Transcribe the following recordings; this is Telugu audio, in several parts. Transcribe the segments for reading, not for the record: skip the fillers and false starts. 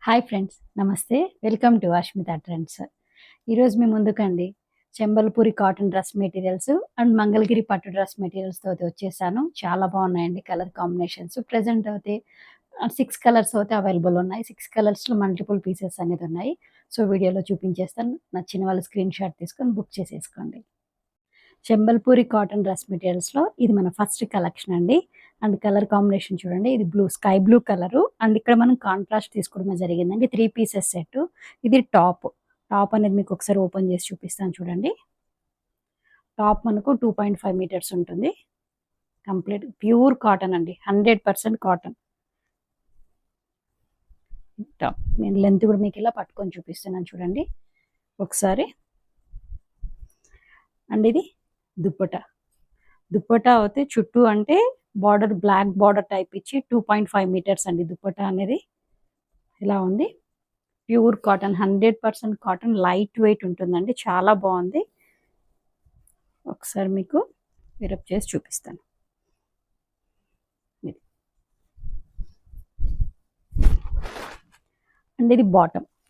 హాయ్ ఫ్రెండ్స్, నమస్తే. Welcome to Ashmita trends. ఈరోజు మీ ముందుకండి Sambalpuri cotton dress materials and Mangalagiri పట్టు డ్రెస్ మెటీరియల్స్తో వచ్చేసాను. చాలా బాగున్నాయండి కలర్ కాంబినేషన్స్. ప్రజెంట్ అయితే 6 కలర్స్ అయితే అవైలబుల్ ఉన్నాయి. 6 కలర్స్లో మల్టిపుల్ పీసెస్ అనేది ఉన్నాయి. సో వీడియోలో చూపించేస్తాను. నచ్చిన వాళ్ళు స్క్రీన్ షాట్ తీసుకొని బుక్ చేసేసుకోండి. చెంబల్పూరి కాటన్ డ్రెస్ మెటీరియల్స్లో ఇది మన ఫస్ట్ కలెక్షన్ అండి. అండ్ కలర్ కాంబినేషన్ చూడండి, ఇది స్కై బ్లూ కలరు. అండ్ ఇక్కడ మనం కాంట్రాస్ట్ తీసుకోవడమే జరిగిందండి. 3 పీసెస్ సెట్. ఇది టాప్ అనేది మీకు ఒకసారి ఓపెన్ చేసి చూపిస్తాను చూడండి. టాప్ మనకు 2.5 మీటర్స్ ఉంటుంది. కంప్లీట్ ప్యూర్ కాటన్ అండి, 100% కాటన్ టాప్. నేను లెంత్ కూడా మీకు ఇలా పట్టుకొని చూపిస్తున్నాను చూడండి ఒకసారి. అండ్ ఇది దుప్పటా అయితే చుట్టూ అంటే బార్డర్ బ్లాక్ బార్డర్ టైప్ ఇచ్చి 2.5 మీటర్స్ అండి దుప్పటా అనేది. ఇలా ఉంది. Pure cotton, 100% cotton, light weight ఉంటుందండి. చాలా బాగుంది. ఒకసారి మీకు విరప్ చేసి చూపిస్తాను. అండ్ ఇది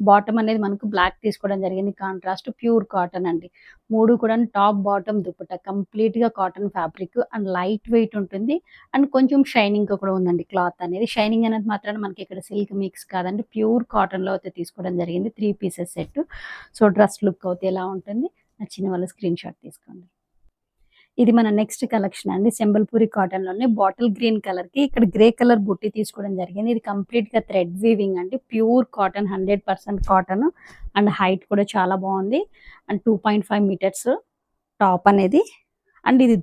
బాటమ్ అనేది మనకు బ్లాక్ తీసుకోవడం జరిగింది. కాంట్రాస్ట్ ప్యూర్ కాటన్ అండి. 3 కూడా టాప్ బాటమ్ దుప్పట కంప్లీట్ గా cotton fabric and light weight ఉంటుంది. అండ్ కొంచెం షైనింగ్ కూడా ఉందండి. క్లాత్ అనేది షైనింగ్ అనేది మాత్రం మనకి ఇక్కడ సిల్క్ మిక్స్ కాదండి, ప్యూర్ కాటన్ లో అయితే తీసుకోవడం జరిగింది. 3 pieces set. So dress look అయితే ఎలా ఉంటుంది, నచ్చిన వాళ్ళు స్క్రీన్ షాట్ తీసుకోండి. ఇది మన నెక్స్ట్ కలెక్షన్ అండి. సింబల్పూరి కాటన్ లోనే బాటిల్ గ్రీన్ కలర్ కి ఇక్కడ గ్రే కలర్ బుట్టి తీసుకోవడం జరిగింది. ఇది కంప్లీట్ గా థ్రెడ్ వీవింగ్ అండి. Pure cotton, 100% cotton. And height కూడా చాలా బాగుంది. అండ్ 2.5 మీటర్స్ టాప్ అనేది. అండ్ ఇది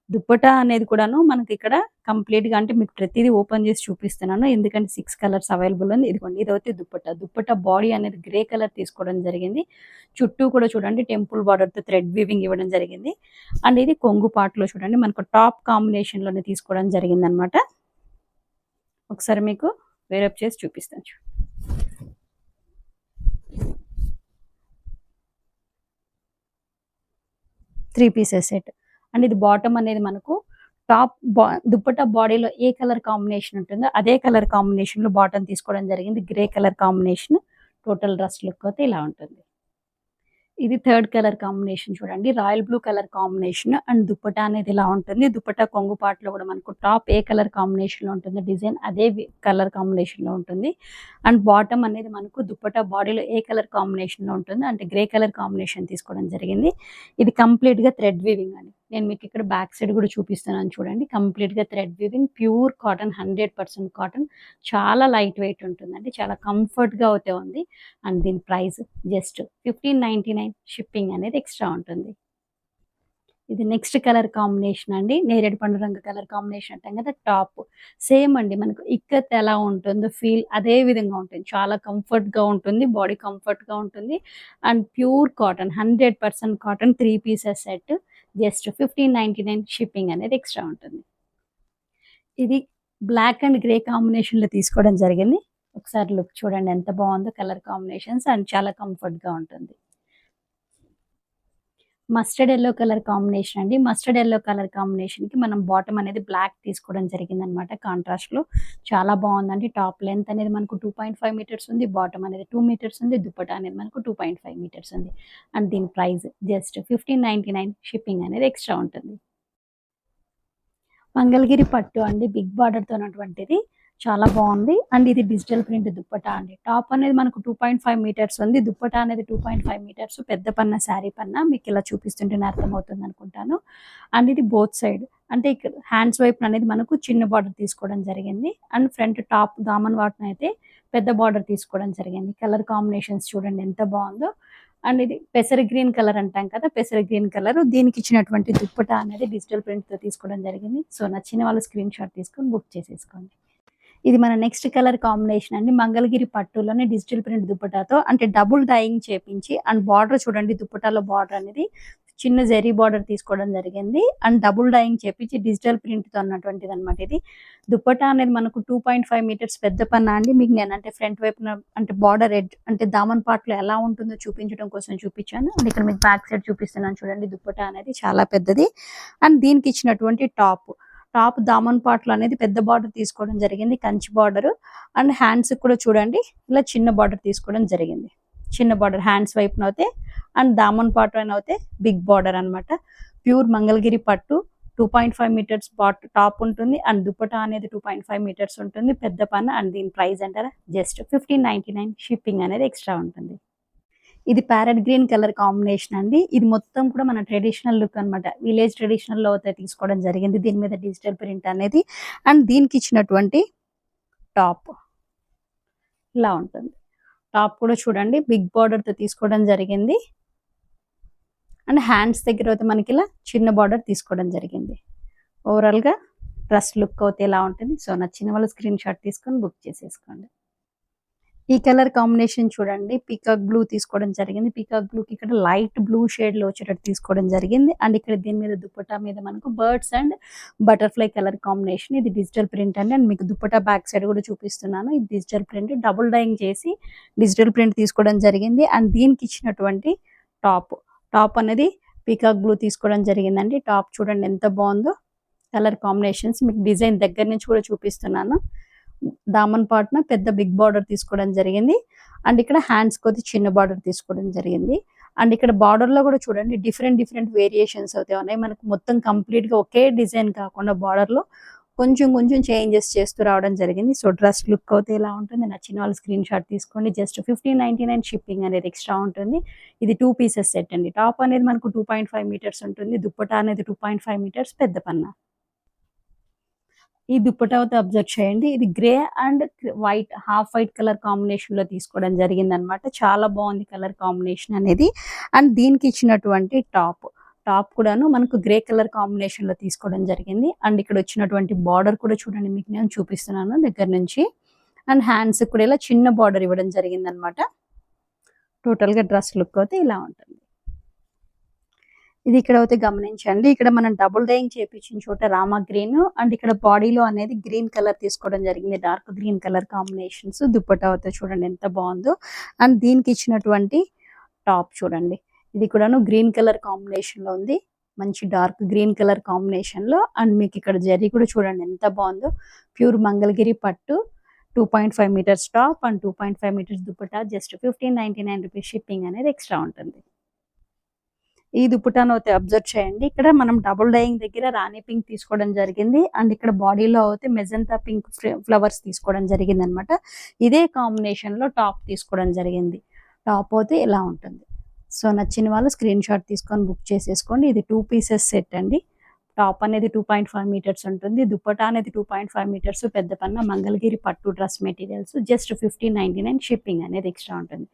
దుప్పట అనేది కూడాను మనకి ఇక్కడ కంప్లీట్ గా అంటే మీకు ప్రతిదీ ఓపెన్ చేసి చూపిస్తున్నాను, ఎందుకంటే 6 కలర్స్ అవైలబుల్ ఉంది. ఇదిగోండి, ఇది అయితే దుప్పట బాడీ అనేది గ్రే కలర్ తీసుకోవడం జరిగింది. చుట్టూ కూడా చూడండి టెంపుల్ బార్డర్ తో థ్రెడ్ వీవింగ్ ఇవ్వడం జరిగింది. అండ్ ఇది కొంగు పాటలో చూడండి మనకు టాప్ కాంబినేషన్ లోనే తీసుకోవడం జరిగింది అనమాట. ఒకసారి మీకు వేరప్ చేసి చూపిస్తాను. 3 పీసెస్ సెట్. అండ్ ఇది బాటమ్ అనేది మనకు టాప్ దుప్పటా బాడీలో ఏ కలర్ కాంబినేషన్ ఉంటుందో అదే కలర్ కాంబినేషన్ లో బాటమ్ తీసుకోవడం జరిగింది. Grey colour combination. Total dress look అయితే ఇలా ఉంటుంది. ఇది థర్డ్ కలర్ కాంబినేషన్ చూడండి, royal blue colour combination. And dupatta అనేది ఇలా ఉంటుంది. దుప్పటా కొంగు పాటలో కూడా మనకు టాప్ ఏ కలర్ కాంబినేషన్ లో ఉంటుందో డిజైన్ అదే కలర్ కాంబినేషన్ లో ఉంటుంది. అండ్ బాటమ్ అనేది మనకు దుప్పటా బాడీలో ఏ కలర్ కాంబినేషన్ లో ఉంటుందో అంటే గ్రే కలర్ కాంబినేషన్ తీసుకోవడం జరిగింది. ఇది కంప్లీట్ గా థ్రెడ్ వీవింగ్ అండి. నేను మీకు ఇక్కడ బ్యాక్ సైడ్ కూడా చూపిస్తున్నాను చూడండి. కంప్లీట్ గా thread weaving, pure cotton, 100% cotton. చాలా లైట్ వెయిట్ ఉంటుందండి, చాలా కంఫర్ట్ గా అయితే ఉంది. అండ్ దీని ప్రైస్ జస్ట్ 1599. షిప్పింగ్ అనేది ఎక్స్ట్రా ఉంటుంది. ఇది నెక్స్ట్ కలర్ కాంబినేషన్ అండి, నేరేడు పండు రంగు కలర్ కాంబినేషన్ అంటాం కదా. టాప్ సేమ్ అండి, మనకు ఇక్కత్ ఎలా ఉంటుందో ఫీల్ అదే విధంగా ఉంటుంది. చాలా కంఫర్ట్ గా ఉంటుంది, బాడీ కంఫర్ట్ గా ఉంటుంది. And pure cotton, 100% cotton, 3 pieces set. Just 1599. Shipping అనేది ఎక్స్ట్రా ఉంటుంది. ఇది బ్లాక్ అండ్ గ్రే కాంబినేషన్ లో తీసుకోవడం జరిగింది. ఒకసారి లుక్ చూడండి ఎంత బాగుందో కలర్ కాంబినేషన్స్. అండ్ చాలా కంఫర్ట్ గా ఉంటుంది. మస్టర్డ్ ఎల్లో కలర్ కాంబినేషన్ అండి. మస్టర్డ్ ఎల్లో కలర్ కాంబినేషన్ కి మనం బాటమ్ అనేది బ్లాక్ తీసుకోవడం జరిగింది అనమాట. కాంట్రాస్ట్ లో చాలా బాగుందండి. టాప్ లెంత్ అనేది మనకు 2.5 మీటర్స్ ఉంది. బాటమ్ అనేది 2 మీటర్స్ ఉంది. దుప్పటా అనేది మనకు 2.5 మీటర్స్ ఉంది. అండ్ దీని ప్రైస్ జస్ట్ 1599. షిప్పింగ్ అనేది ఎక్స్ట్రా ఉంటుంది. మంగళగిరి పట్టు అండి, బిగ్ బార్డర్ తో ఉన్నటువంటిది. చాలా బాగుంది. అండ్ ఇది డిజిటల్ ప్రింట్ దుప్పటా అండి. టాప్ అనేది మనకు 2.5 మీటర్స్ ఉంది. దుప్పటా అనేది 2.5 మీటర్స్. పెద్ద పన్న, శారీ పన్న మీకు ఇలా చూపిస్తుంటేనే అర్థమవుతుంది అనుకుంటాను. అండ్ ఇది బోత్ సైడ్ అంటే ఇక్కడ హ్యాండ్స్ వైపు అనేది మనకు చిన్న బార్డర్ తీసుకోవడం జరిగింది. అండ్ ఫ్రంట్ టాప్ దామన్ వాటిని అయితే పెద్ద బార్డర్ తీసుకోవడం జరిగింది. కలర్ కాంబినేషన్స్ చూడండి ఎంత బాగుందో. అండ్ ఇది పెసర గ్రీన్ కలర్ అంటాం కదా, పెసర గ్రీన్ కలర్. దీనికి ఇచ్చినటువంటి దుప్పటా అనేది డిజిటల్ ప్రింట్ తో తీసుకోవడం జరిగింది. సో నచ్చిన వాళ్ళు స్క్రీన్ షాట్ తీసుకొని బుక్ చేసేసుకోండి. ఇది మన నెక్స్ట్ కలర్ కాంబినేషన్ అండి. మంగళగిరి పట్టులోనే డిజిటల్ ప్రింట్ దుప్పటాతో అంటే డబుల్ డైయింగ్ చేపించి అండ్ బార్డర్ చూడండి, దుప్పటాలో బార్డర్ అనేది చిన్న జెరీ బార్డర్ తీసుకోవడం జరిగింది. అండ్ డబుల్ డైయింగ్ చేపించి డిజిటల్ ప్రింట్ తో ఉన్నటువంటిది అనమాట. ఇది దుప్పటా అనేది మనకు 2.5 మీటర్స్ పెద్ద పన్నా అండి. మీకు నేను అంటే ఫ్రంట్ వైపున అంటే బార్డర్ ఎడ్ అంటే దామన్ పార్ట్ లో ఎలా ఉంటుందో చూపించడం కోసం చూపించాను. అండ్ ఇక్కడ మీకు బ్యాక్ సైడ్ చూపిస్తున్నాను చూడండి. దుప్పటా అనేది చాలా పెద్దది. అండ్ దీనికి ఇచ్చినటువంటి టాప్ టాప్ దామన్ పార్ట్ లో అనేది పెద్ద బార్డర్ తీసుకోవడం జరిగింది, కంచి బార్డర్. అండ్ హ్యాండ్స్ కూడా చూడండి ఇలా చిన్న బార్డర్ తీసుకోవడం జరిగింది. చిన్న బార్డర్ హ్యాండ్స్ వైపున అయితే అండ్ దామన్ పార్ట్ అయిన అయితే బిగ్ బార్డర్ అన్నమాట. ప్యూర్ మంగళగిరి పట్టు 2.5 మీటర్స్ టాప్ ఉంటుంది అండ్ దుపట్టా అనేది 2.5 మీటర్స్ ఉంటుంది, పెద్ద పన్న. అండ్ దీని ప్రైస్ అంటారా జస్ట్ 1599, షిప్పింగ్ అనేది ఎక్స్ట్రా ఉంటుంది. ఇది ప్యారెట్ గ్రీన్ కలర్ కాంబినేషన్ అండి. ఇది మొత్తం కూడా మన ట్రెడిషనల్ లుక్ అన్నమాట. విలేజ్ ట్రెడిషనల్ లో అయితే తీసుకోవడం జరిగింది. దీని మీద డిజిటల్ ప్రింట్ అనేది. అండ్ దీనికి ఇచ్చినటువంటి టాప్ ఇలా ఉంటుంది. టాప్ కూడా చూడండి బిగ్ బార్డర్ తో తీసుకోవడం జరిగింది. అండ్ హ్యాండ్స్ దగ్గర అయితే మనకి ఇలా చిన్న బార్డర్ తీసుకోవడం జరిగింది. ఓవరాల్ గా డ్రెస్ లుక్ అయితే ఇలా ఉంటుంది. సో నచ్చిన వాళ్ళు స్క్రీన్ షాట్ తీసుకొని బుక్ చేసేసుకోండి. ఈ కలర్ కాంబినేషన్ చూడండి, పీకాక్ బ్లూ తీసుకోవడం జరిగింది. పీకాక్ బ్లూ కి ఇక్కడ లైట్ బ్లూ షేడ్ లో వచ్చేటట్టు తీసుకోవడం జరిగింది. అండ్ ఇక్కడ దీని మీద దుపట్టా మీద మనకు birds and butterfly colour combination. ఇది డిజిటల్ ప్రింట్ అండి. అండ్ మీకు దుపట్టా బ్యాక్ సైడ్ కూడా చూపిస్తున్నాను. ఇది డిజిటల్ ప్రింట్, డబుల్ డైయింగ్ చేసి డిజిటల్ ప్రింట్ తీసుకోవడం జరిగింది. అండ్ దీనికి ఇచ్చినటువంటి టాప్ అనేది పీకాక్ బ్లూ తీసుకోవడం జరిగిందండి. టాప్ చూడండి ఎంత బాగుందో, కలర్ కాంబినేషన్స్ మీకు డిజైన్ దగ్గర నుంచి కూడా చూపిస్తున్నాను. దామన్ పార్ట్న పెద్ద బిగ్ బార్డర్ తీసుకోవడం జరిగింది. అండ్ ఇక్కడ హ్యాండ్స్ కొద్ది చిన్న బార్డర్ తీసుకోవడం జరిగింది. అండ్ ఇక్కడ బార్డర్ లో కూడా చూడండి డిఫరెంట్ వేరియేషన్స్ అయితే ఉన్నాయి. మనకు మొత్తం కంప్లీట్ గా ఒకే డిజైన్ కాకుండా బార్డర్ లో కొంచెం చేంజెస్ చేస్తూ రావడం జరిగింది. సో డ్రెస్ లుక్ అయితే ఇలా ఉంటుంది. నచ్చిన వాళ్ళు స్క్రీన్ షాట్ తీసుకోండి. జస్ట్ 1599, షిప్పింగ్ అనేది ఎక్స్ట్రా ఉంటుంది. ఇది 2 పీసెస్ సెట్ అండి. టాప్ అనేది మనకు 2.5 మీటర్స్ ఉంటుంది. దుప్పటా అనేది 2.5 మీటర్స్ పెద్ద పన్న. ఈ దుప్పటా అయితే అబ్జర్వ్ చేయండి. ఇది grey and white, half white colour combination లో తీసుకోవడం జరిగింది అనమాట. చాలా బాగుంది కలర్ కాంబినేషన్ అనేది. అండ్ దీనికి ఇచ్చినటువంటి టాప్ కూడాను మనకు గ్రే కలర్ కాంబినేషన్ లో తీసుకోవడం జరిగింది. అండ్ ఇక్కడ వచ్చినటువంటి బార్డర్ కూడా చూడండి, మీకు నేను చూపిస్తున్నాను దగ్గర నుంచి. అండ్ హ్యాండ్స్ కూడా ఇలా చిన్న బార్డర్ ఇవ్వడం జరిగింది అనమాట. టోటల్ గా డ్రెస్ లుక్ అయితే ఇలా ఉంటుంది. ఇది ఇక్కడ అయితే గమనించండి, ఇక్కడ మనం డబుల్ డైయింగ్ చేపించిన చోట రామా గ్రీన్ అండ్ ఇక్కడ బాడీలో అనేది గ్రీన్ కలర్ తీసుకోవడం జరిగింది. Dark green colour combinations. Dupatta అయితే చూడండి ఎంత బాగుందో. అండ్ దీనికి ఇచ్చినటువంటి టాప్ చూడండి, ఇది కూడాను గ్రీన్ కలర్ కాంబినేషన్ లో ఉంది. మంచి డార్క్ గ్రీన్ కలర్ కాంబినేషన్ లో. అండ్ మీకు ఇక్కడ జరీ కూడా చూడండి ఎంత బాగుందో. ప్యూర్ మంగళగిరి పట్టు 2.5 meters top and 2.5 meters dupatta. Just 1599 rupees, shipping అనేది ఎక్స్ట్రా ఉంటుంది. ఈ దుపట్టాను అయితే అబ్జర్వ్ చేయండి. ఇక్కడ మనం డబుల్ డైయింగ్ దగ్గర రాణి పింక్ తీసుకోవడం జరిగింది. అండ్ ఇక్కడ బాడీలో అయితే మెజంతా పింక్ ఫ్లవర్స్ తీసుకోవడం జరిగింది అనమాట. ఇదే కాంబినేషన్ లో టాప్ తీసుకోవడం జరిగింది. టాప్ అయితే ఇలా ఉంటుంది. సో నచ్చిన వాళ్ళు స్క్రీన్ షాట్ తీసుకొని బుక్ చేసేసుకోండి. ఇది 2 పీసెస్ సెట్ అండి. టాప్ అనేది 2.5 మీటర్స్ ఉంటుంది. దుపట్టా అనేది 2.5 మీటర్స్ పెద్ద పన్న మంగళగిరి పట్టు డ్రెస్ మెటీరియల్స్. జస్ట్ 1599, షిప్పింగ్ అనేది ఎక్స్ట్రా ఉంటుంది.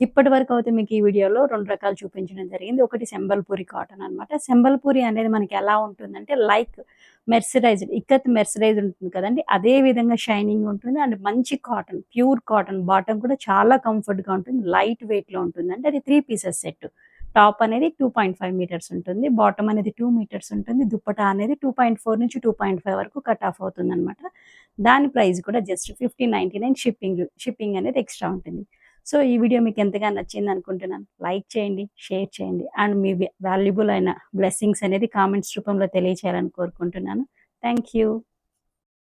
ఇప్పటి వరకు అయితే మీకు ఈ వీడియోలో 2 రకాలు చూపించడం జరిగింది. ఒకటి సెంబల్పూరి కాటన్ అనమాట. సెంబల్పూరి అనేది మనకి ఎలా ఉంటుందంటే లైక్ మెర్సరైజ్డ్, ఇక్కత్ మెర్సరైజ్ ఉంటుంది కదండి, అదే విధంగా షైనింగ్ ఉంటుంది. అండ్ మంచి కాటన్, ప్యూర్ కాటన్. బాటమ్ కూడా చాలా కంఫర్ట్ గా ఉంటుంది, లైట్ వెయిట్ లో ఉంటుంది. అంటే అది 3 పీసెస్ సెట్. టాప్ అనేది 2.5 మీటర్స్ ఉంటుంది, బాటమ్ అనేది 2 మీటర్స్ ఉంటుంది. దుప్పటా అనేది 2.4 నుంచి 2.5 వరకు కట్ ఆఫ్ అవుతుంది అనమాట. దాని ప్రైస్ కూడా జస్ట్ 1599, షిప్పింగ్ అనేది ఎక్స్ట్రా ఉంటుంది. సో ఈ వీడియో మీకు ఎంతగా నచ్చింది అనుకుంటున్నాను. లైక్ చేయండి, షేర్ చేయండి అండ్ మీ వాల్యుబుల్ అయిన బ్లెస్సింగ్స్ అనేది కామెంట్స్ రూపంలో తెలియచేయాలని కోరుకుంటున్నాను. Thank you.